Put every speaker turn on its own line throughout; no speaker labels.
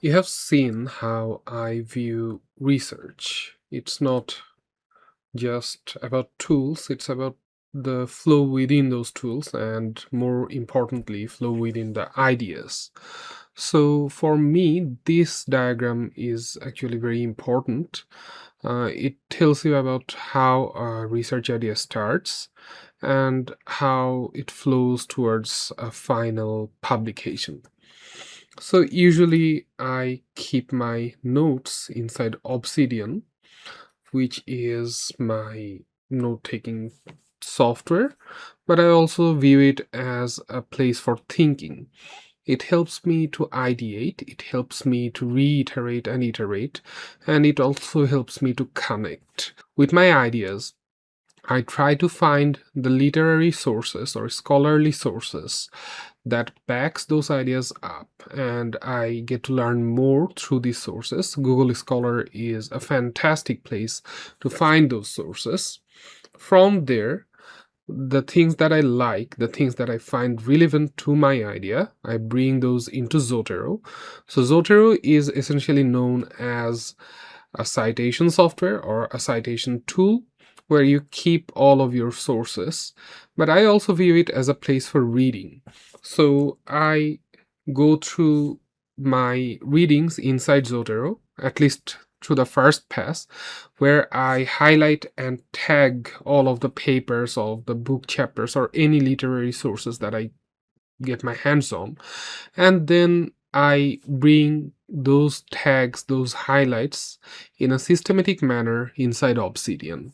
You have seen how I view research. It's not just about tools, it's about the flow within those tools, and more importantly, flow within the ideas. So for me, this diagram is actually very important. It tells you about how a research idea starts and how it flows towards a final publication. So usually I keep my notes inside Obsidian, which is my note-taking software, but I also view it as a place for thinking. It helps me to ideate, it helps me to reiterate and iterate, and it also helps me to connect with my ideas. I try to find the literary sources or scholarly sources that backs those ideas up, and I get to learn more through these sources. Google Scholar is a fantastic place to find those sources. From there, the things that I like, the things that I find relevant to my idea, I bring those into Zotero. So Zotero is essentially known as a citation software or a citation tool where you keep all of your sources, but I also view it as a place for reading. So I go through my readings inside Zotero, at least through the first pass, where I highlight and tag all of the papers, all of the book chapters, or any literary sources that I get my hands on. And then I bring those tags, those highlights in a systematic manner inside Obsidian.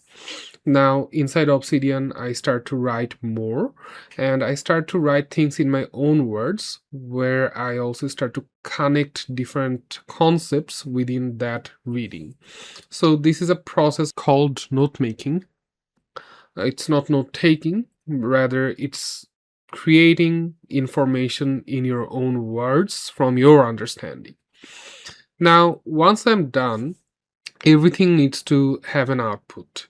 Now, inside Obsidian, I start to write more, and I start to write things in my own words, where I also start to connect different concepts within that reading. So this is a process called note making. It's not note taking, rather it's creating information in your own words from your understanding. Now, once I'm done, everything needs to have an output.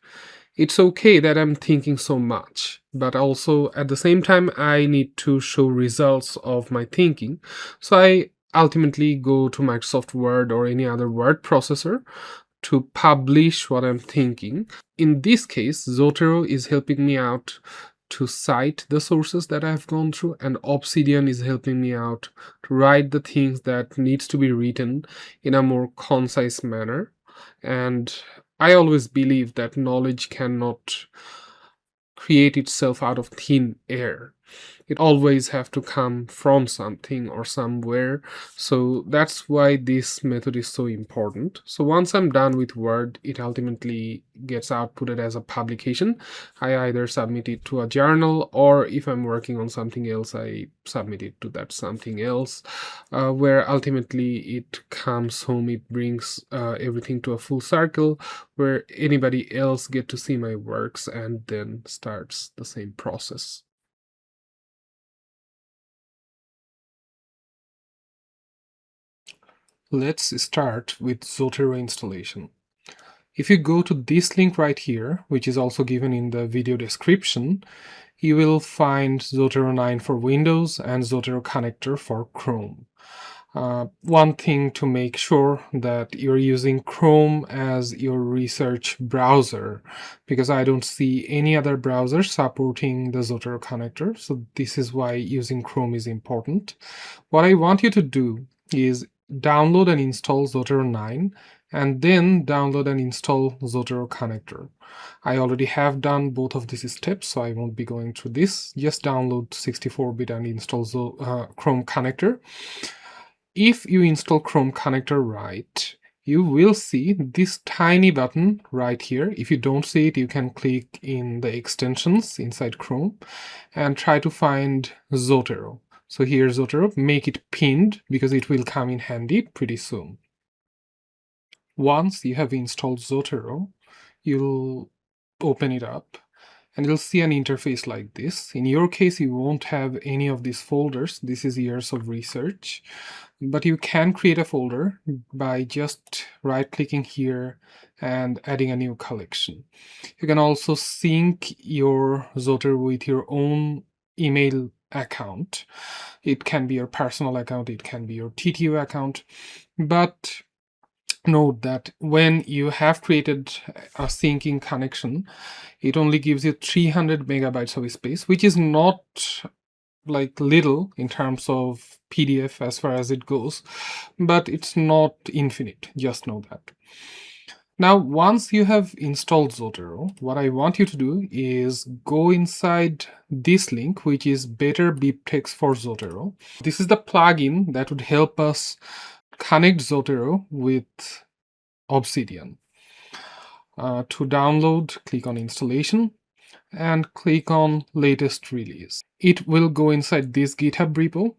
It's okay that I'm thinking so much, but also at the same time, I need to show results of my thinking. So I ultimately go to Microsoft Word or any other word processor to publish what I'm thinking. In this case, Zotero is helping me out to cite the sources that I've gone through, and Obsidian is helping me out to write the things that needs to be written in a more concise manner. And I always believe that knowledge cannot create itself out of thin air. It always have to come from something or somewhere. So that's why this method is so important. So once I'm done with Word, it ultimately gets outputted as a publication. I either submit it to a journal, or if I'm working on something else, I submit it to that something else, where ultimately it comes home, it brings everything to a full circle, where anybody else get to see my works and then starts the same process. Let's start with Zotero installation. If you go to this link right here, which is also given in the video description, you will find Zotero 9 for Windows and Zotero connector for Chrome. One thing to make sure that you're using Chrome as your research browser, because I don't see any other browser supporting the Zotero connector, so this is why using Chrome is important. What I want you to do is download and install Zotero 9, and then download and install Zotero connector. I already have done both of these steps, so I won't be going through this. Just download 64-bit and install Chrome connector. If you install Chrome connector right, you will see this tiny button right here. If you don't see it, you can click in the extensions inside Chrome and try to find Zotero. So here's Zotero. Make it pinned because it will come in handy pretty soon. Once you have installed Zotero, you'll open it up and you'll see an interface like this. In your case, you won't have any of these folders. This is years of research, but you can create a folder by just right-clicking here and adding a new collection. You can also sync your Zotero with your own email account. It can be your personal account, it can be your TTO account, but note that when you have created a syncing connection, it only gives you 300 megabytes of space, which is not like little in terms of PDF as far as it goes, but it's not infinite, just know that. Now, once you have installed Zotero, what I want you to do is go inside this link, which is Better BibTeX for Zotero. This is the plugin that would help us connect Zotero with Obsidian. To download, click on Installation and click on Latest Release. It will go inside this GitHub repo.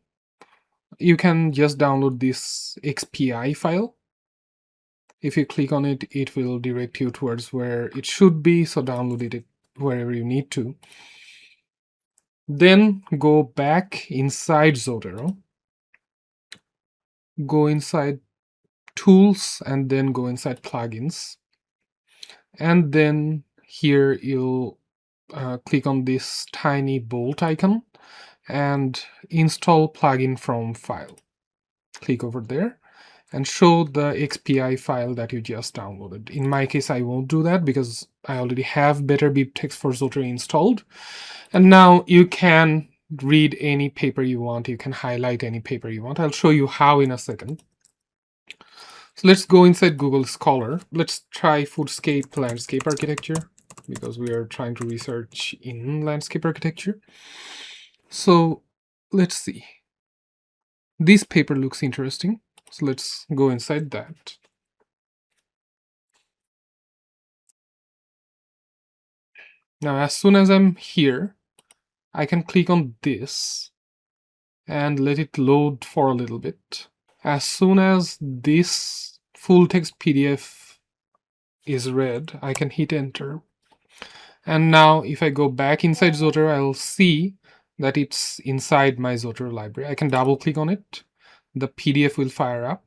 You can just download this XPI file. If you click on it, it will direct you towards where it should be, so download it wherever you need to. Then go back inside Zotero, go inside Tools, and then go inside Plugins. And then here you'll click on this tiny bolt icon and install plugin from file. Click over there and show the XPI file that you just downloaded. In my case, I won't do that because I already have Better BibTeX for Zotero installed. And now you can read any paper you want. You can highlight any paper you want. I'll show you how in a second. So let's go inside Google Scholar. Let's try Foodscape Landscape Architecture because we are trying to research in landscape architecture. So let's see. This paper looks interesting. So let's go inside that. Now, as soon as I'm here, I can click on this and let it load for a little bit. As soon as this full text PDF is read, I can hit enter. And now if I go back inside Zotero, I'll see that it's inside my Zotero library. I can double click on it. The PDF will fire up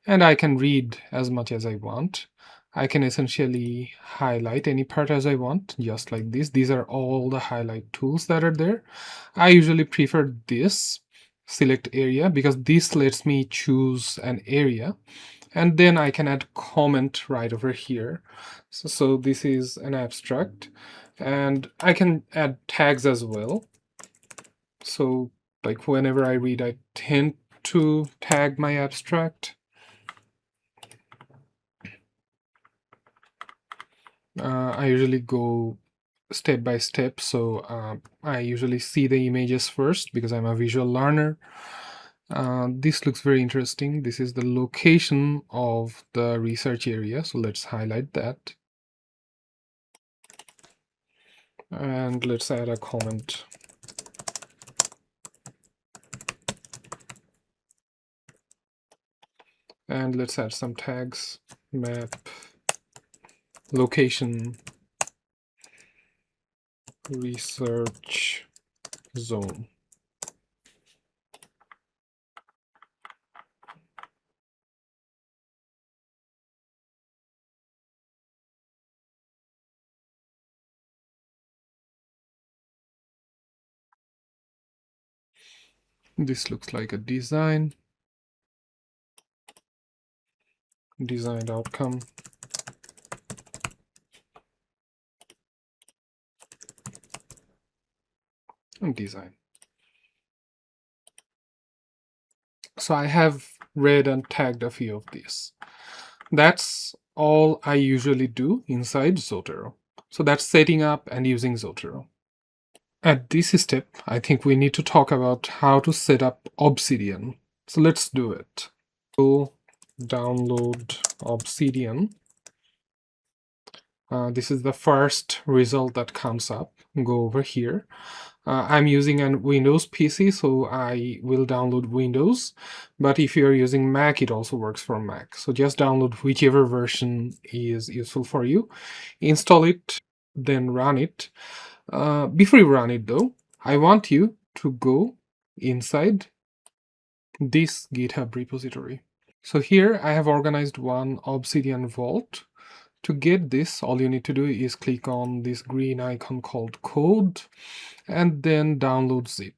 and I can read as much as I want. I can essentially highlight any part as I want, just like this. These are all the highlight tools that are there. I usually prefer this select area because this lets me choose an area, and then I can add comment right over here. So this is an abstract, and I can add tags as well. So like whenever I read, I tend to tag my abstract. I usually go step by step, so I usually see the images first because I'm a visual learner. This looks very interesting. This is the location of the research area, so let's highlight that. And let's add a comment. And let's add some tags. Map, location, research zone. This looks like a design. Designed outcome. And design. So I have read and tagged a few of these. That's all I usually do inside Zotero. So that's setting up and using Zotero. At this step, I think we need to talk about how to set up Obsidian. So let's do it. Go download Obsidian. This is the first result that comes up. Go over here. I'm using a Windows PC, so I will download Windows. But if you're using Mac, it also works for Mac. So just download whichever version is useful for you. Install it, then run it. Before you run it, though, I want you to go inside this GitHub repository. So here I have organized one Obsidian vault. To get this, all you need to do is click on this green icon called code and then download zip.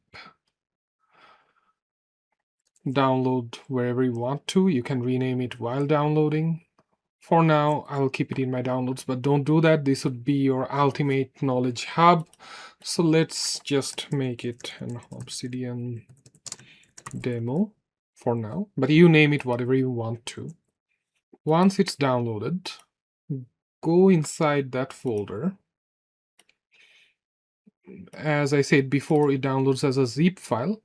download wherever you want to. You can rename it while downloading. For now, I'll keep it in my downloads, but don't do that. This would be your ultimate knowledge hub. So let's just make it an Obsidian demo for now, but you name it whatever you want to. Once it's downloaded, go inside that folder. As I said before, it downloads as a zip file.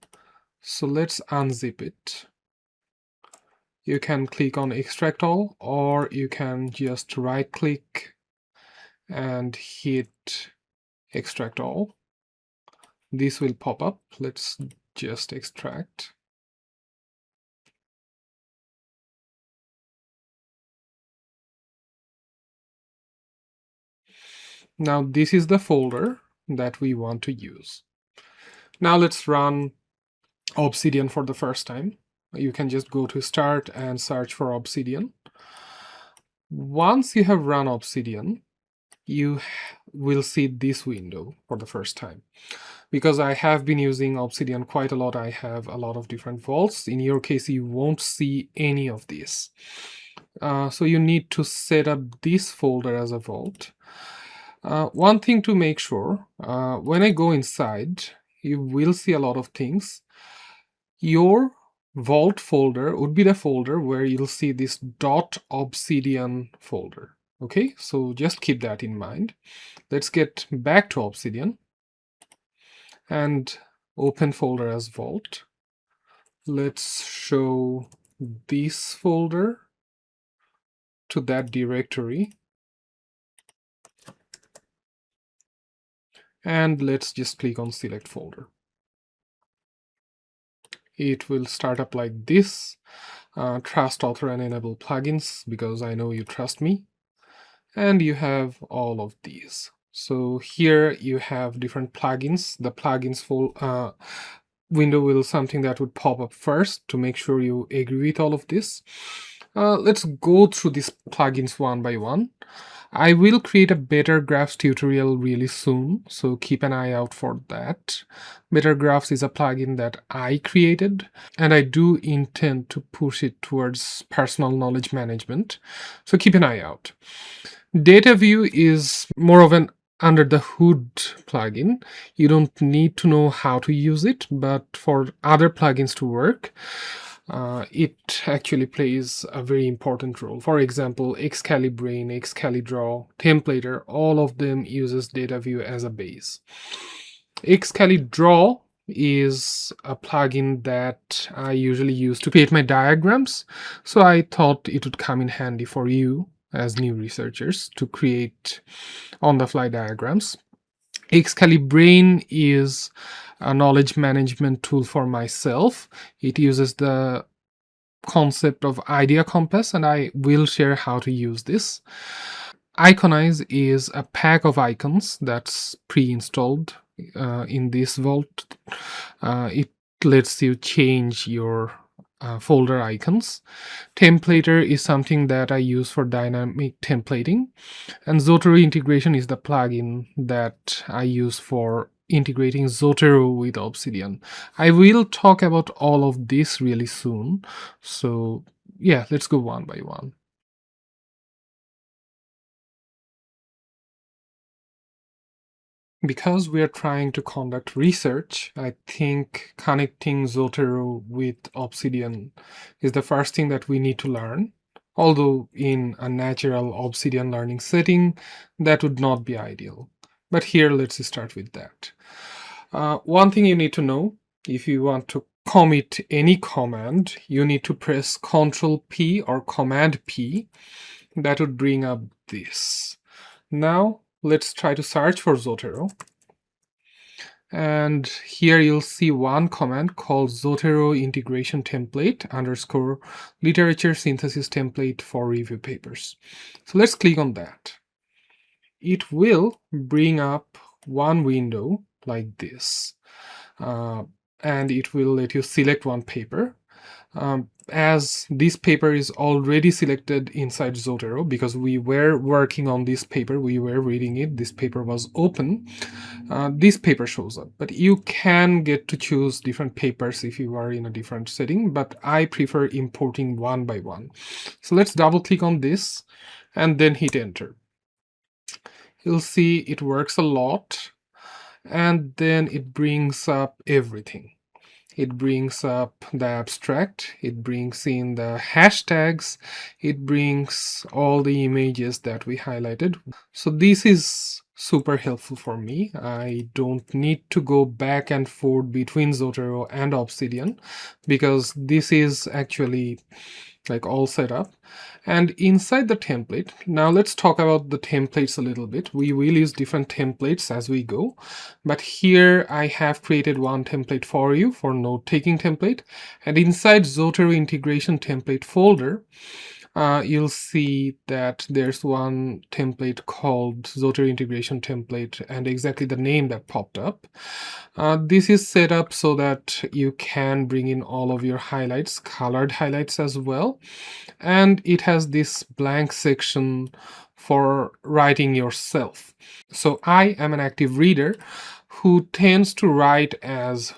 So let's unzip it. You can click on extract all, or you can just right click and hit extract all. This will pop up. Let's just extract. Now this is the folder that we want to use. Now let's run Obsidian for the first time. You can just go to start and search for Obsidian. Once you have run Obsidian, you will see this window for the first time. Because I have been using Obsidian quite a lot, I have a lot of different vaults. In your case, you won't see any of this. So you need to set up this folder as a vault. One thing to make sure, when I go inside, you will see a lot of things. Your vault folder would be the folder where you'll see this .obsidian folder. Okay, so just keep that in mind. Let's get back to Obsidian and open folder as vault. Let's show this folder to that directory. And let's just click on select folder. It will start up like this. Trust, author, and enable plugins, because I know you trust me. And you have all of these. So here you have different plugins. The plugins window will something that would pop up first to make sure you agree with all of this. Let's go through these plugins one by one. I will create a Better Graphs tutorial really soon, so keep an eye out for that. Better Graphs is a plugin that I created, and I do intend to push it towards personal knowledge management, so keep an eye out. Data View is more of an under the hood plugin. You don't need to know how to use it, but for other plugins to work, it actually plays a very important role. For example, Excalibrain, Excalidraw, Templater, all of them uses data view as a base. Excalidraw is a plugin that I usually use to create my diagrams, so I thought it would come in handy for you as new researchers to create on-the-fly diagrams. Excalibrain is a knowledge management tool for myself. It uses the concept of idea compass, and I will share how to use this. Iconize is a pack of icons that's pre-installed in this vault. It lets you change your folder icons. Templater is something that I use for dynamic templating, and Zotero Integration is the plugin that I use for integrating Zotero with Obsidian. I will talk about all of this really soon, so yeah, let's go one by one. Because we are trying to conduct research, I think connecting Zotero with Obsidian is the first thing that we need to learn. Although in a natural Obsidian learning setting, that would not be ideal. But here, let's start with that. One thing you need to know, if you want to commit any command, you need to press Ctrl-P or Command-P. That would bring up this. Now, let's try to search for Zotero. And here you'll see one command called Zotero Integration Template _ literature synthesis template for review papers. So let's click on that. It will bring up one window like this. And it will let you select one paper. as this paper is already selected inside Zotero, because we were working on this paper, we were reading it, this paper was open, this paper shows up. But you can get to choose different papers if you are in a different setting, but I prefer importing one by one. So let's double click on this and then hit enter. You'll see it works a lot, and then it brings up everything. It brings up the abstract, it brings in the hashtags, it brings all the images that we highlighted. So this is super helpful for me. I don't need to go back and forth between Zotero and Obsidian, because this is actually like all set up. And inside the template, now let's talk about the templates a little bit. We will use different templates as we go, but here I have created one template for you, for note-taking template, and inside Zotero Integration template folder, you'll see that there's one template called Zotero Integration template, and exactly the name that popped up. This is set up so that you can bring in all of your highlights, colored highlights as well. And it has this blank section for writing yourself. So I am an active reader who tends to write as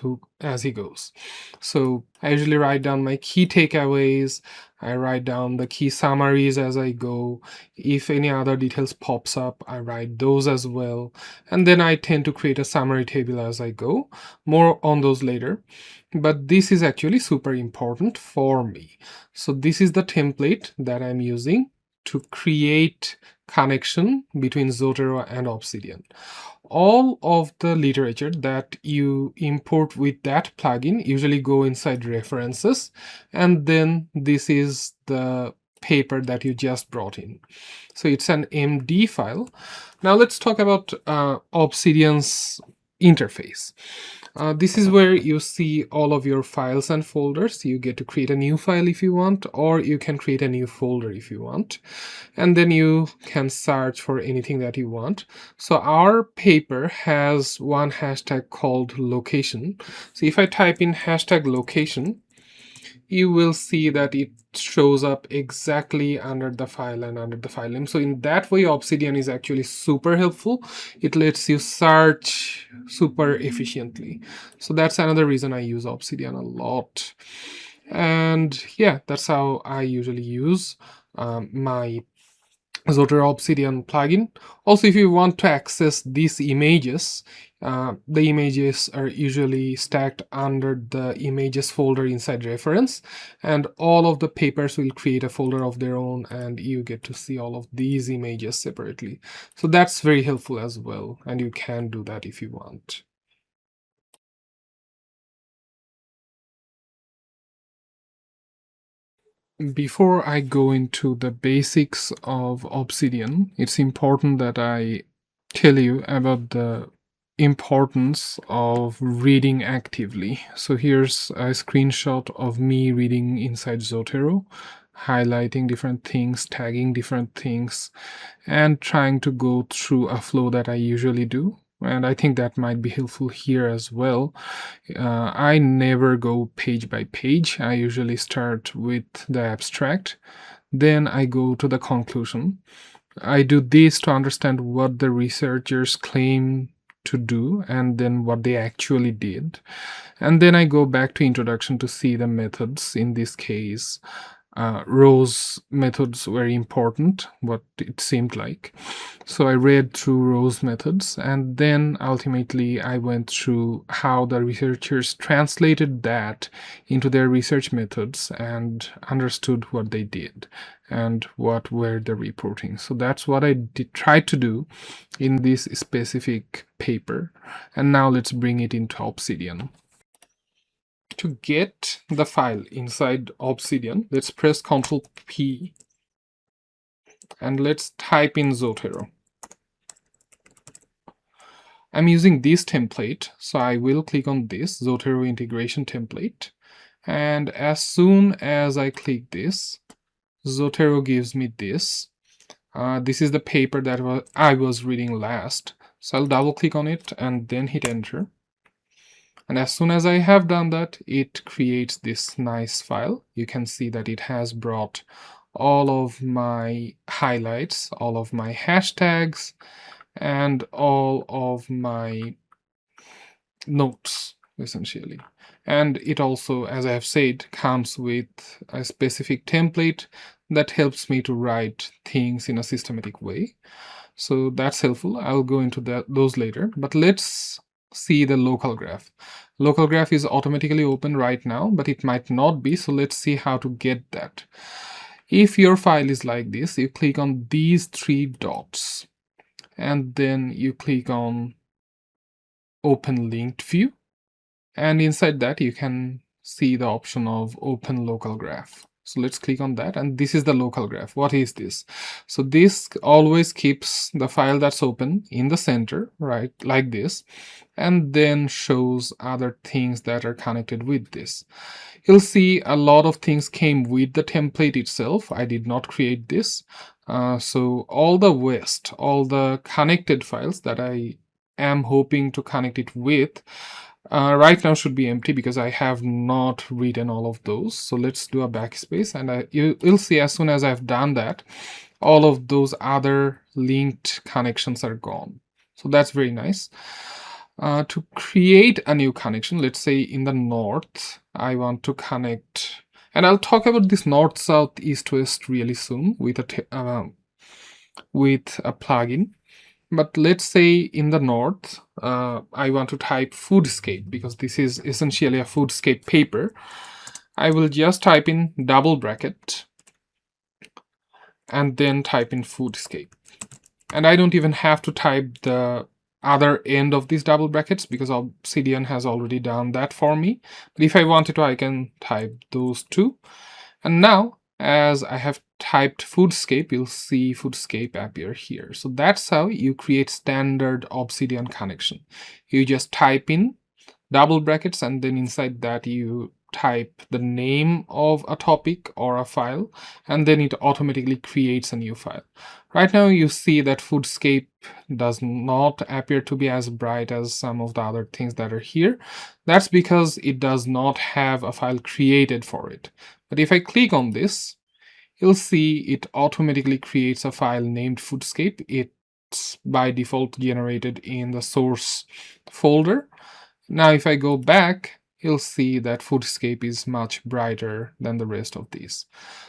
he goes. So I usually write down my key takeaways, I write down the key summaries as I go. If any other details pops up, I write those as well. And then I tend to create a summary table as I go. More on those later. But this is actually super important for me. So this is the template that I'm using to create connection between Zotero and Obsidian. All of the literature that you import with that plugin usually go inside references, and then this is the paper that you just brought in. So it's an MD file. Now let's talk about Obsidian's interface. This is where you see all of your files and folders. You get to create a new file if you want, or you can create a new folder if you want. And then you can search for anything that you want. So our paper has one hashtag called location. So if I type in hashtag location, you will see that it shows up exactly under the file and under the file name. So in that way, Obsidian is actually super helpful. It lets you search super efficiently. So that's another reason I use Obsidian a lot. And yeah, that's how I usually use my Zotero Obsidian plugin. Also, if you want to access these images, the images are usually stacked under the images folder inside reference, and all of the papers will create a folder of their own, and you get to see all of these images separately. So that's very helpful as well, and you can do that if you want. Before I go into the basics of Obsidian, it's important that I tell you about the importance of reading actively. So here's a screenshot of me reading inside Zotero, highlighting different things, tagging different things, and trying to go through a flow that I usually do. And I think that might be helpful here as well. I never go page by page. I usually start with the abstract, then I go to the conclusion. I do this to understand what the researchers claim to do and then what they actually did. And then I go back to introduction to see the methods. In this case, Rose methods were important, what it seemed like. So I read through Rose methods, and then ultimately I went through how the researchers translated that into their research methods and understood what they did and what were the reporting. So that's what I tried to do in this specific paper. And now let's bring it into Obsidian. To get the file inside Obsidian, let's press Ctrl P and let's type in Zotero. I'm using this template, so I will click on this Zotero Integration template. And as soon as I click this, Zotero gives me this. This is the paper that I was reading last. So I'll double click on it and then hit enter. And as soon as I have done that, it creates this nice file. You can see that it has brought all of my highlights, all of my hashtags, and all of my notes, essentially. And it also, as I have said, comes with a specific template that helps me to write things in a systematic way. So that's helpful. I'll go into those later. But let's see the local graph. Local graph is automatically open right now, but it might not be. So let's see how to get that. If your file is like this, you click on these 3 dots, and then you click on Open Linked View. And inside that, you can see the option of Open Local Graph. So let's click on that, and this is the local graph. What is this? So this always keeps the file that's open in the center, right, like this, and then shows other things that are connected with this. You'll see a lot of things came with the template itself. I did not create this. So all the West, all the connected files that I am hoping to connect it with, right now should be empty because I have not written all of those. So let's do a backspace, and you'll see as soon as I've done that, all of those other linked connections are gone. So that's very nice. To create a new connection, let's say in the north, I want to connect, and I'll talk about this north, south, east, west really soon with a plugin. But let's say in the north, I want to type foodscape because this is essentially a foodscape paper. I will just type in double bracket and then type in foodscape. And I don't even have to type the other end of these double brackets because Obsidian has already done that for me. But if I wanted to, I can type those 2. And now, as I have typed foodscape, you'll see foodscape appear here. So that's how you create standard Obsidian connection. You just type in double brackets, and then inside that you type the name of a topic or a file, and then it automatically creates a new file. Right now you see that foodscape does not appear to be as bright as some of the other things that are here. That's because it does not have a file created for it. But if I click on this, you'll see it automatically creates a file named foodscape. It's by default generated in the source folder. Now if I go back, you'll see that foodscape is much brighter than the rest of these.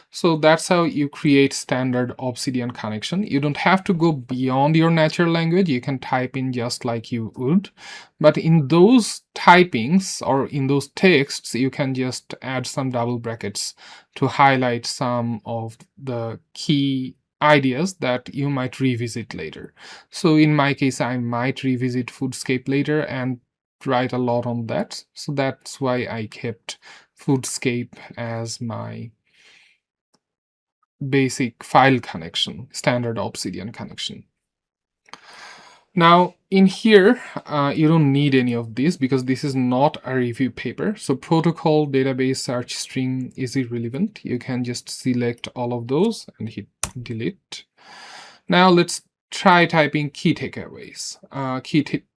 So that's how you create standard Obsidian connection. You don't have to go beyond your natural language. You can type in just like you would. But in those typings or in those texts, you can just add some double brackets to highlight some of the key ideas that you might revisit later. So in my case, I might revisit foodscape later and write a lot on that. So that's why I kept foodscape as my basic file connection, standard Obsidian connection. Now in here, you don't need any of this because this is not a review paper. So protocol, database, search string is irrelevant. You can just select all of those and hit delete. Now let's try typing key takeaways.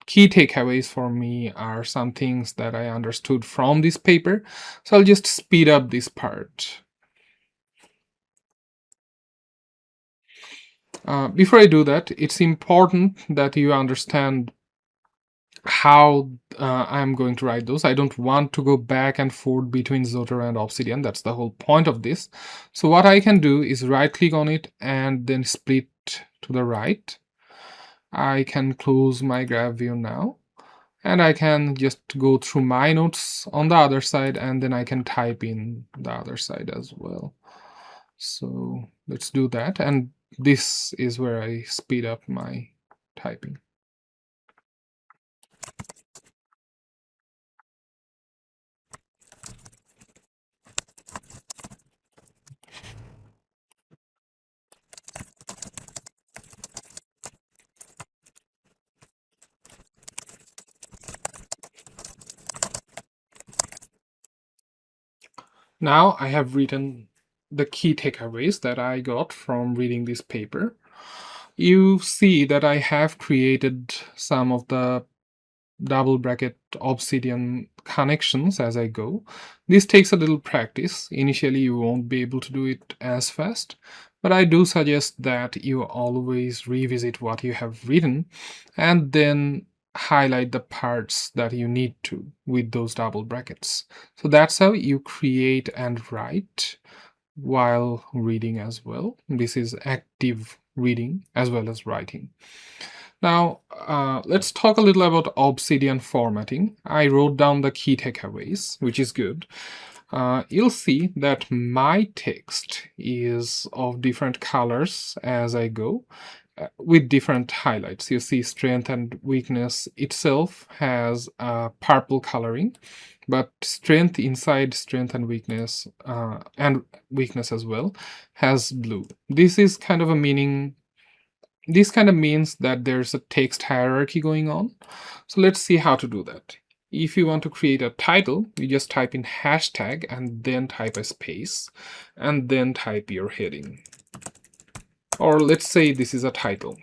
Key takeaways for me are some things that I understood from this paper. So I'll just speed up this part. Before I do that, it's important that you understand how I'm going to write those. I don't want to go back and forth between Zotero and Obsidian. That's the whole point of this. So what I can do is right click on it and then split to the right. I can close my graph view now, and I can just go through my notes on the other side, and then I can type in the other side as well. So let's do that, and this is where I speed up my typing. Now I have written the key takeaways that I got from reading this paper. You see that I have created some of the double bracket Obsidian connections as I go. This takes a little practice. Initially, you won't be able to do it as fast, but I do suggest that you always revisit what you have written and then highlight the parts that you need to with those double brackets. So that's how you create and write while reading as well. This is active reading as well as writing. Now, let's talk a little about Obsidian formatting. I wrote down the key takeaways, which is good. You'll see that my text is of different colors as I go, with different highlights. You see strength and weakness itself has purple coloring, but strength inside strength and weakness as well has blue. This is kind of a meaning. This kind of means that there's a text hierarchy going on. So let's see how to do that. If you want to create a title, you just type in hashtag and then type a space and then type your heading. Or let's say this is a title.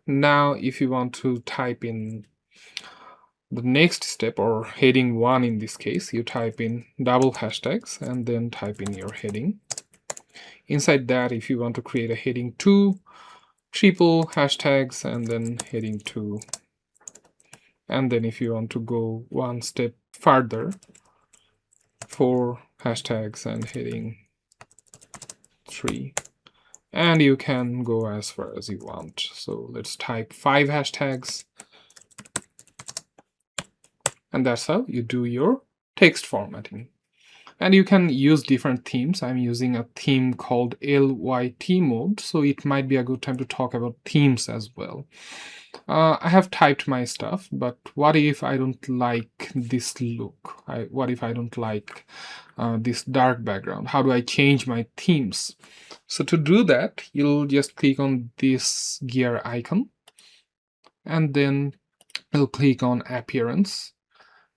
Now, if you want to type in the next step, or heading 1 in this case, you type in double hashtags and then type in your heading. Inside that, if you want to create a heading 2, triple hashtags and then heading 2. And then if you want to go one step further, 4 hashtags and heading 3. And you can go as far as you want. So let's type 5 hashtags. And that's how you do your text formatting. And you can use different themes. I'm using a theme called LYT mode, so it might be a good time to talk about themes as well. I have typed my stuff, but what if I don't like this look? What if I don't like this dark background? How do I change my themes? So to do that, you'll just click on this gear icon, and then you'll click on Appearance.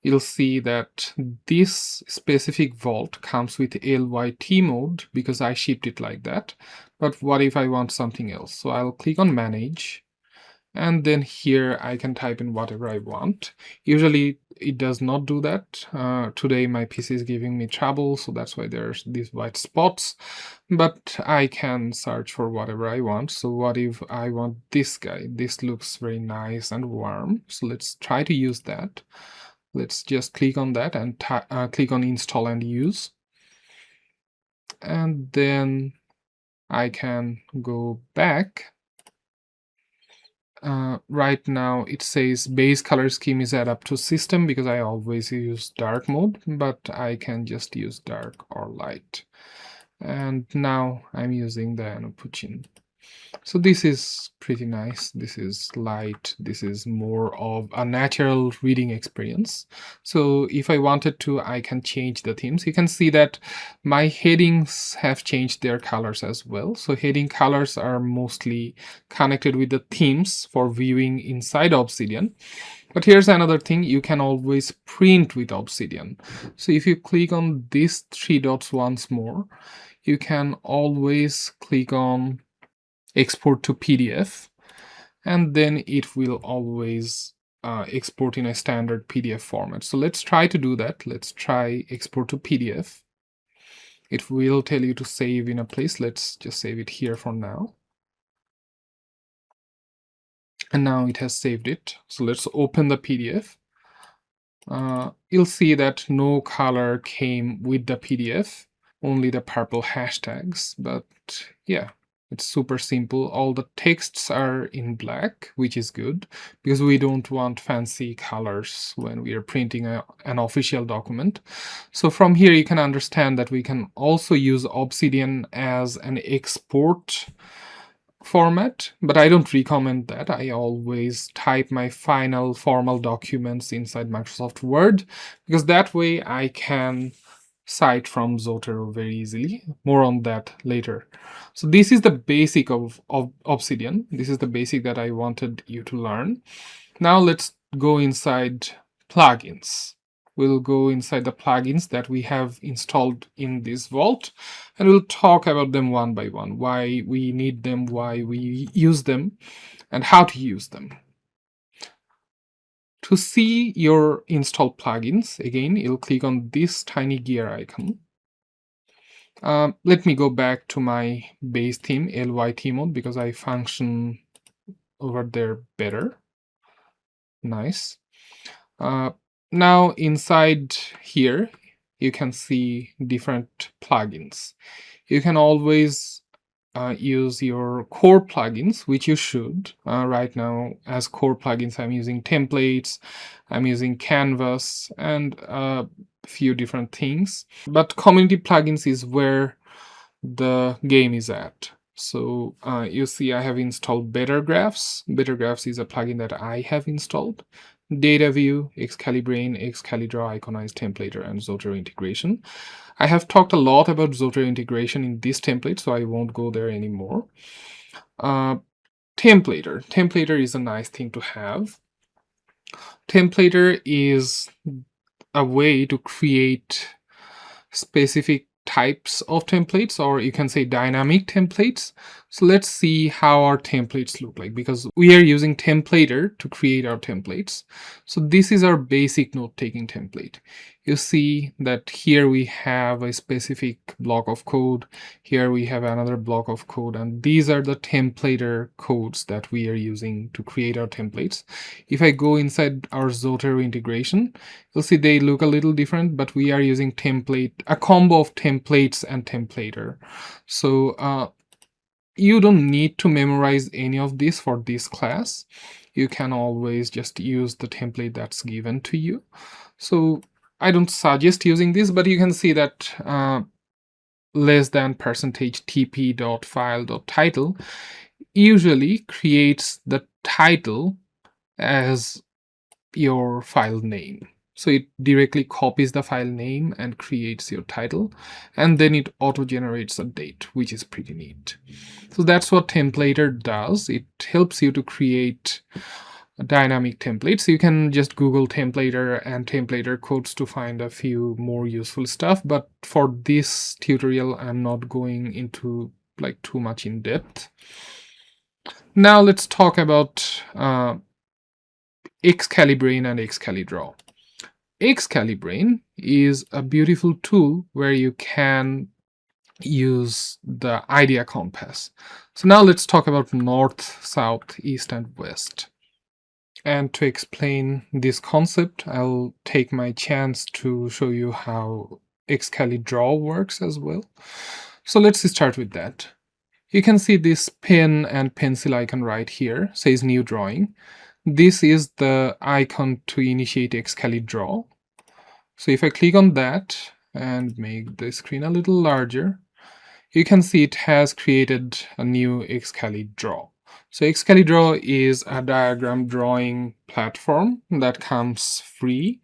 You'll see that this specific vault comes with LYT mode because I shipped it like that. But what if I want something else? So I'll click on Manage, and then here I can type in whatever I want. Usually it does not do that. Today my PC is giving me trouble, so that's why there's these white spots. But I can search for whatever I want. So what if I want this guy? This looks very nice and warm. So let's try to use that. Let's just click on that and click on Install and Use. And then I can go back. Right now it says base color scheme is set up to system because I always use dark mode, but I can just use dark or light. And now I'm using the Anupuchin. So this is pretty nice. This is light. This is more of a natural reading experience. So if I wanted to, I can change the themes. You can see that my headings have changed their colors as well. So heading colors are mostly connected with the themes for viewing inside Obsidian. But here's another thing, you can always print with Obsidian. So if you click on these 3 dots once more, you can always click on Export to PDF, and then it will always export in a standard PDF format. So let's try to do that. Let's try Export to PDF. It will tell you to save in a place. Let's just save it here for now. And now it has saved it. So let's open the PDF. You'll see that no color came with the PDF, only the purple hashtags. But yeah, it's super simple. All the texts are in black, which is good because we don't want fancy colors when we are printing an official document. So from here, you can understand that we can also use Obsidian as an export format, but I don't recommend that. I always type my final formal documents inside Microsoft Word because that way I can cite from Zotero very easily. More on that later. So this is the basic of Obsidian. This is the basic that I wanted you to learn. Now let's go inside plugins. We'll go inside the plugins that we have installed in this vault, and we'll talk about them one by one, why we need them, why we use them, and how to use them. To see your installed plugins, again, you'll click on this tiny gear icon. Let me go back to my base theme, LYT mode, because I function over there better. Nice. Now inside here, you can see different plugins. You can always use your core plugins, which you should. Right now, as core plugins, I'm using templates, I'm using canvas, and a few different things. But community plugins is where the game is at. So you see I have installed Better Graphs. Better Graphs is a plugin that I have installed. Data View, Excalibrain, Excalidraw, Iconizer, Templater, and Zotero Integration. I have talked a lot about Zotero Integration in this template, so I won't go there anymore. Templater. Templater is a nice thing to have. Templater is a way to create specific types of templates, or you can say dynamic templates. So let's see how our templates look like, because we are using Templater to create our templates. So this is our basic note-taking template. You see that here we have a specific block of code, here we have another block of code, and these are the Templater codes that we are using to create our templates. If I go inside our Zotero integration, you'll see they look a little different, but we are using a combo of templates and templater. So you don't need to memorize any of this for this class. You can always just use the template that's given to you. So I don't suggest using this, but you can see that less than %tp.file.title usually creates the title as your file name. So it directly copies the file name and creates your title, and then it auto-generates a date, which is pretty neat. So that's what Templater does. It helps you to create dynamic templates. You can just Google Templater and Templater codes to find a few more useful stuff, but for this tutorial, I'm not going into like too much in depth. Now let's talk about Excalibrain and Excalidraw. Excalibrain is a beautiful tool where you can use the idea compass. So now let's talk about north, south, east, and west. And to explain this concept, I'll take my chance to show you how Excalidraw works as well. So let's start with that. You can see this pen and pencil icon right here, says new drawing. This is the icon to initiate Excalidraw. So if I click on that and make the screen a little larger, you can see it has created a new Excalidraw. So Excalidraw is a diagram drawing platform that comes free.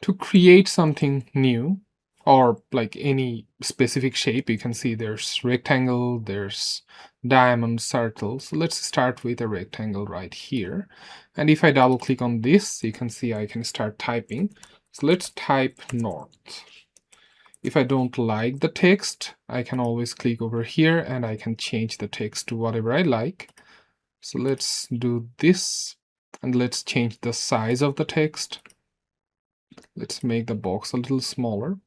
To create something new, or like any specific shape, you can see there's rectangle, there's diamond, circle. So let's start with a rectangle right here. And if I double click on this, you can see I can start typing. So let's type north. If I don't like the text, I can always click over here and I can change the text to whatever I like. So let's do this, and let's change the size of the text. Let's make the box a little smaller.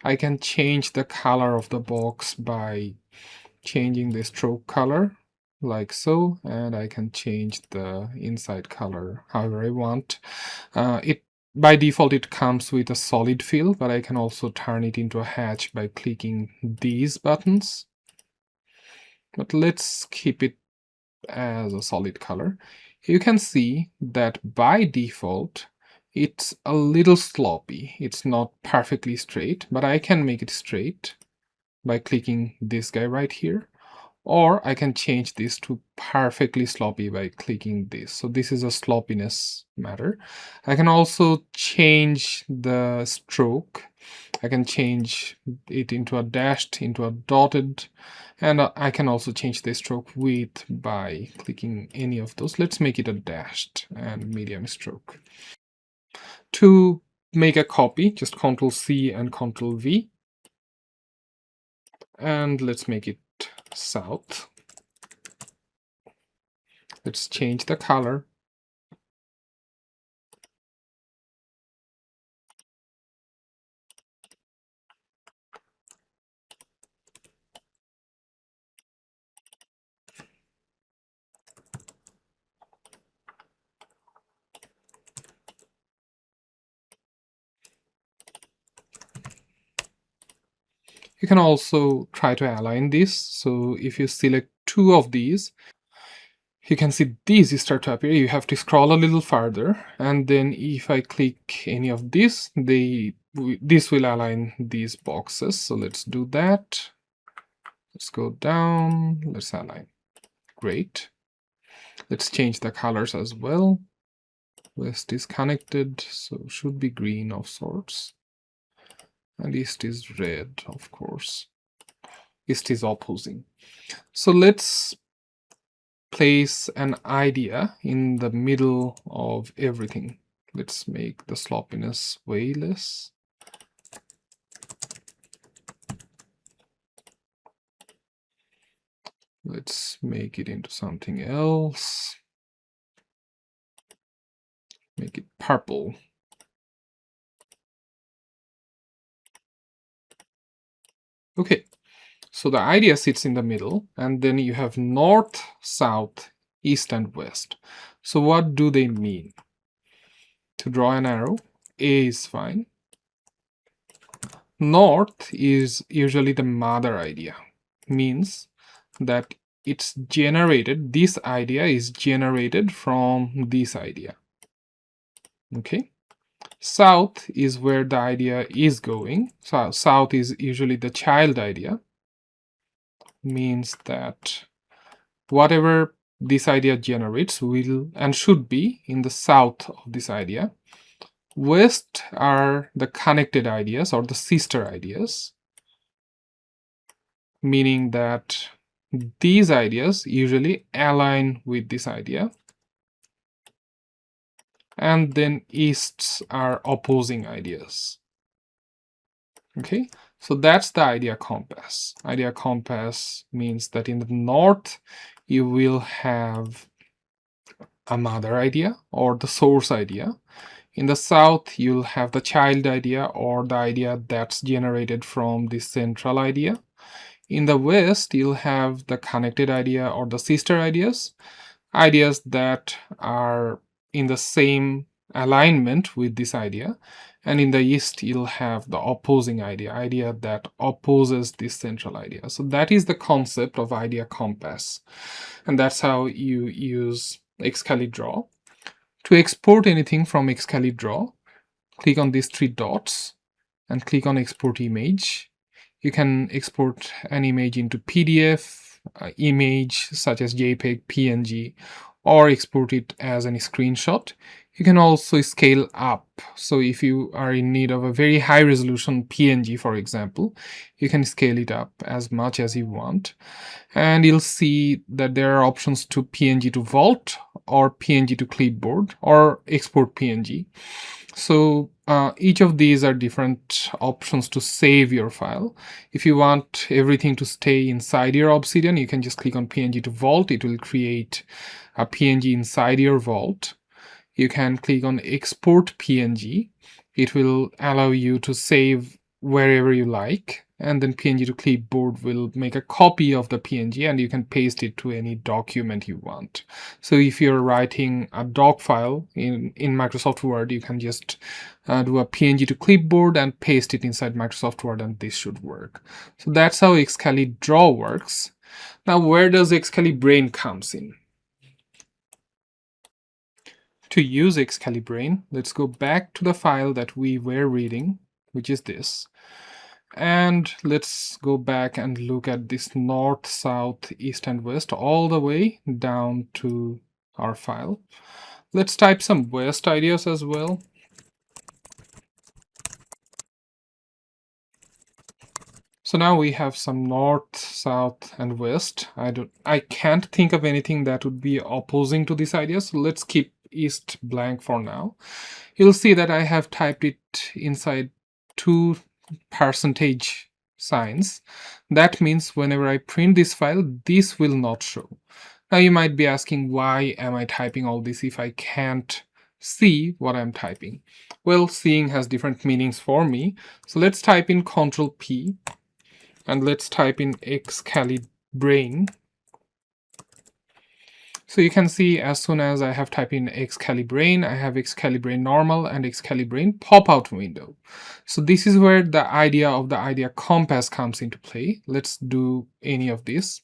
I can change the color of the box by changing the stroke color, like so, and I can change the inside color however I want. By default, it comes with a solid fill, but I can also turn it into a hatch by clicking these buttons. But let's keep it as a solid color. You can see that by default, it's a little sloppy. It's not perfectly straight, but I can make it straight by clicking this guy right here. Or I can change this to perfectly sloppy by clicking this. So this is a sloppiness matter. I can also change the stroke. I can change it into a dashed, into a dotted, and I can also change the stroke width by clicking any of those. Let's make it a dashed and medium stroke. To make a copy, just Ctrl+C and Ctrl+V. And let's make it south. Let's change the color. You can also try to align this. So if you select two of these, you can see these start to appear. You have to scroll a little further, and then if I click any of this, this will align these boxes. So let's do that. Let's go down, let's align. Great. Let's change the colors as well. West is connected, so should be green of sorts. And east is red, of course. East is opposing. So let's place an idea in the middle of everything. Let's make the sloppiness way less. Let's make it into something else. Make it purple. Okay, so the idea sits in the middle, and then you have north, south, east, and west. So what do they mean? To draw an arrow, A is fine. North is usually the mother idea, means that it's generated, this idea is generated from this idea. Okay. South is where the idea is going. So south is usually the child idea, means that whatever this idea generates will and should be in the south of this idea. West are the connected ideas or the sister ideas, meaning that these ideas usually align with this idea. And then easts are opposing ideas. Okay, so that's the idea compass. Idea compass means that in the north you will have a mother idea or the source idea. In the south you'll have the child idea or the idea that's generated from the central idea. In the west you'll have the connected idea or the sister ideas, ideas that are in the same alignment with this idea. And in the east you'll have the opposing idea that opposes this central idea. So that is the concept of idea compass, and that's how you use Excalidraw. To export anything from Excalidraw, click on these three dots and click on export image. You can export an image into PDF, image such as JPEG, PNG, or export it as a screenshot. You can also scale up. So if you are in need of a very high resolution PNG, for example, you can scale it up as much as you want. And you'll see that there are options to PNG to Vault or PNG to clipboard or export PNG. So each of these are different options to save your file. If you want everything to stay inside your Obsidian, you can just click on PNG to Vault. It will create a PNG inside your vault. You can click on Export PNG. It will allow you to save wherever you like. And then PNG to clipboard will make a copy of the PNG and you can paste it to any document you want. So if you're writing a doc file in Microsoft Word, you can just do a PNG to clipboard and paste it inside Microsoft Word, and this should work. So that's how Excalidraw works. Now, where does Excalibrain comes in? To use Excalibrain, let's go back to the file that we were reading, which is this. And let's go back and look at this north, south, east, and west all the way down to our file. Let's type some west ideas as well. So now we have some north, south, and west. I can't think of anything that would be opposing to this idea, so let's keep east blank for now. You'll see that I have typed it inside 2 percentage signs. That means whenever I print this file, this will not show. Now you might be asking, why am I typing all this if I can't see what I'm typing? Well, seeing has different meanings for me. So let's type in Ctrl P and let's type in Excalibrain. So you can see as soon as I have typed in Excalibrain, I have Excalibrain normal and Excalibrain pop-out window. So this is where the idea of the idea compass comes into play. Let's do any of this.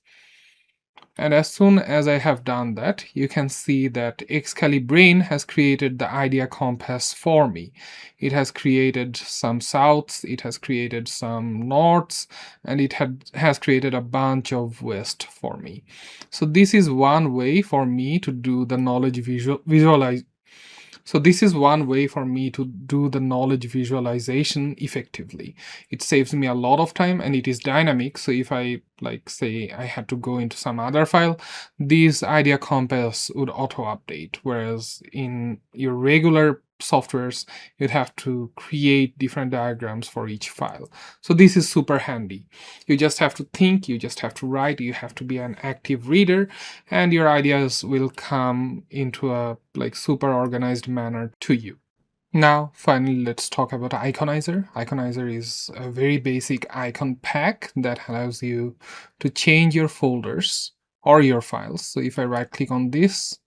And as soon as I have done that, you can see that Excalibrain has created the idea compass for me. It has created some souths, it has created some norths, and it has created a bunch of west for me. So this is one way for me to do the knowledge visualization effectively. It saves me a lot of time and it is dynamic. So if I say I had to go into some other file, this idea compass would auto update, whereas in your regular softwares you'd have to create different diagrams for each file. So this is super handy. You just have to think, you just have to write, you have to be an active reader, and your ideas will come into a super organized manner to you. Now, finally, let's talk about Iconizer. Iconizer is a very basic icon pack that allows you to change your folders or your files. So if I right click on this,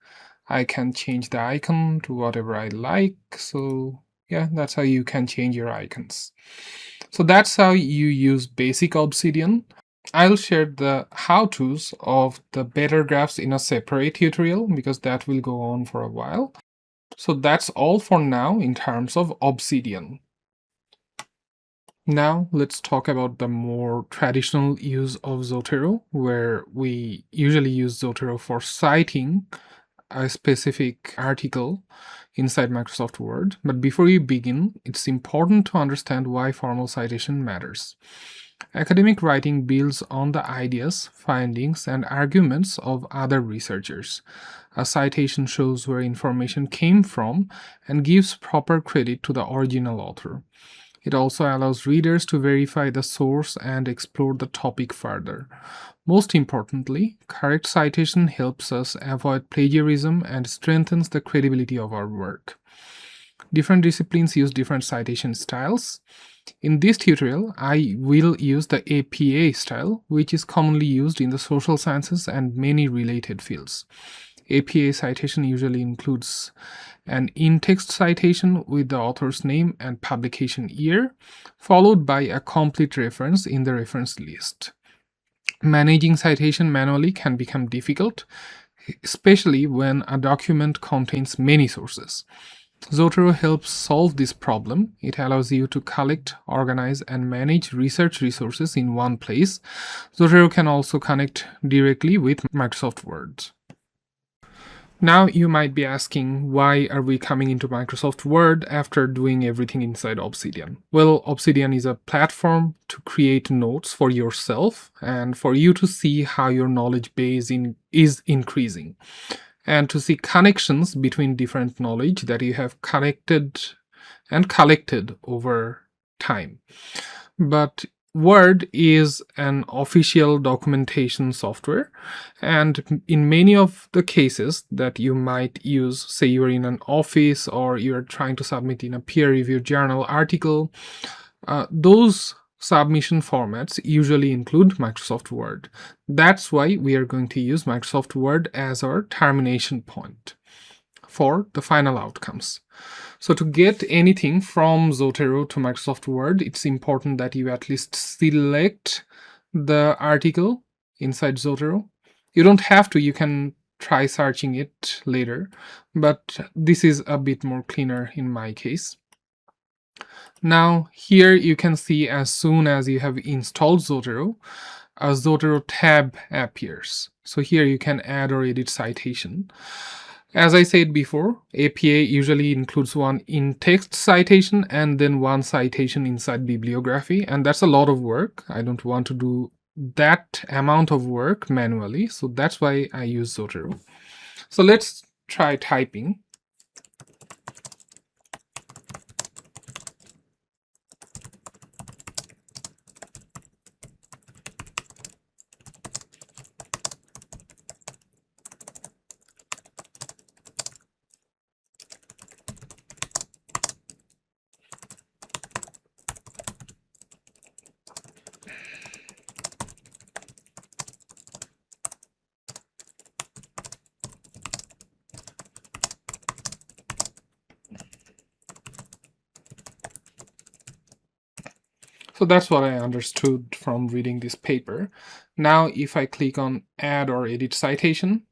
I can change the icon to whatever I like. So yeah, that's how you can change your icons. So that's how you use basic Obsidian. I'll share the how-tos of the better graphs in a separate tutorial because that will go on for a while. So that's all for now in terms of Obsidian. Now let's talk about the more traditional use of Zotero, where we usually use Zotero for citing a specific article inside Microsoft Word. But before we begin, it's important to understand why formal citation matters. Academic writing builds on the ideas, findings, and arguments of other researchers. A citation shows where information came from and gives proper credit to the original author. It also allows readers to verify the source and explore the topic further. Most importantly, correct citation helps us avoid plagiarism and strengthens the credibility of our work. Different disciplines use different citation styles. In this tutorial, I will use the APA style, which is commonly used in the social sciences and many related fields. APA citation usually includes an in-text citation with the author's name and publication year, followed by a complete reference in the reference list. Managing citation manually can become difficult, especially when a document contains many sources. Zotero helps solve this problem. It allows you to collect, organize, and manage research resources in one place. Zotero can also connect directly with Microsoft Word. Now you might be asking, why are we coming into Microsoft Word after doing everything inside Obsidian? Well, Obsidian is a platform to create notes for yourself and for you to see how your knowledge base is increasing, and to see connections between different knowledge that you have connected and collected over time. But Word is an official documentation software, and in many of the cases that you might use, say you're in an office or you're trying to submit in a peer-reviewed journal article, those submission formats usually include Microsoft Word. That's why we are going to use Microsoft Word as our termination point for the final outcomes. So to get anything from Zotero to Microsoft Word, it's important that you at least select the article inside Zotero. You don't have to, you can try searching it later, but this is a bit more cleaner in my case. Now here you can see as soon as you have installed Zotero, a Zotero tab appears. So here you can add or edit citation. As I said before, APA usually includes one in-text citation and then one citation inside bibliography, and that's a lot of work. I don't want to do that amount of work manually, so that's why I use Zotero. So let's try typing. So that's what I understood from reading this paper. Now, if I click on Add or Edit Citation,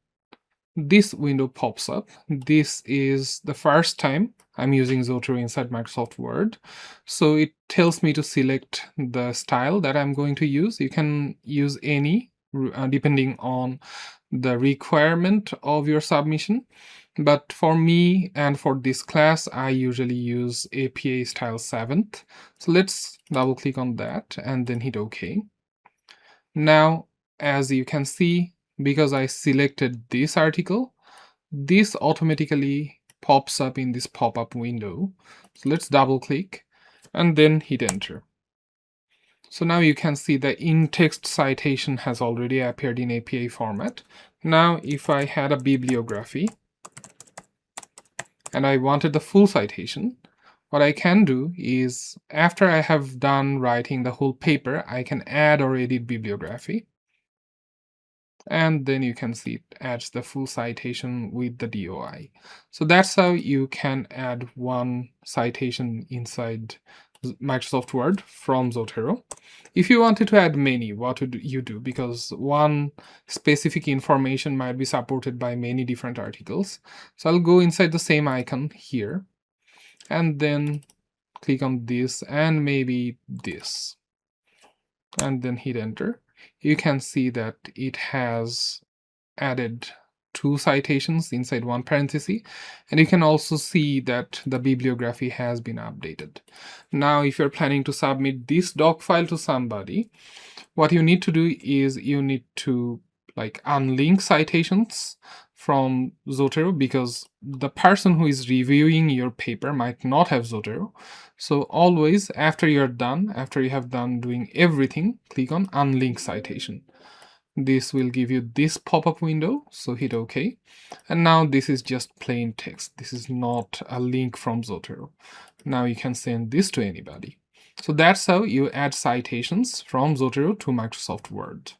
this window pops up. This is the first time I'm using Zotero inside Microsoft Word. So it tells me to select the style that I'm going to use. You can use any, depending on the requirement of your submission. But for me and for this class, I usually use APA style 7th. So let's double click on that and then hit OK. Now, as you can see, because I selected this article, this automatically pops up in this pop-up window. So let's double click and then hit enter. So now you can see the in-text citation has already appeared in APA format. Now, if I had a bibliography and I wanted the full citation, what I can do is, after I have done writing the whole paper, I can add or edit bibliography. And then you can see it adds the full citation with the DOI. So that's how you can add one citation inside Microsoft Word from Zotero. If you wanted to add many, what would you do? Because one specific information might be supported by many different articles. So I'll go inside the same icon here and then click on this and maybe this, and then hit enter. You can see that it has added 2 citations inside one parenthesis, and you can also see that the bibliography has been updated. Now, if you're planning to submit this doc file to somebody, what you need to do is you need to unlink citations from Zotero, because the person who is reviewing your paper might not have Zotero. So always, after you have done doing everything, click on unlink citation. This will give you this pop-up window, so hit OK. And now this is just plain text. This is not a link from Zotero. Now you can send this to anybody. So that's how you add citations from Zotero to Microsoft Word.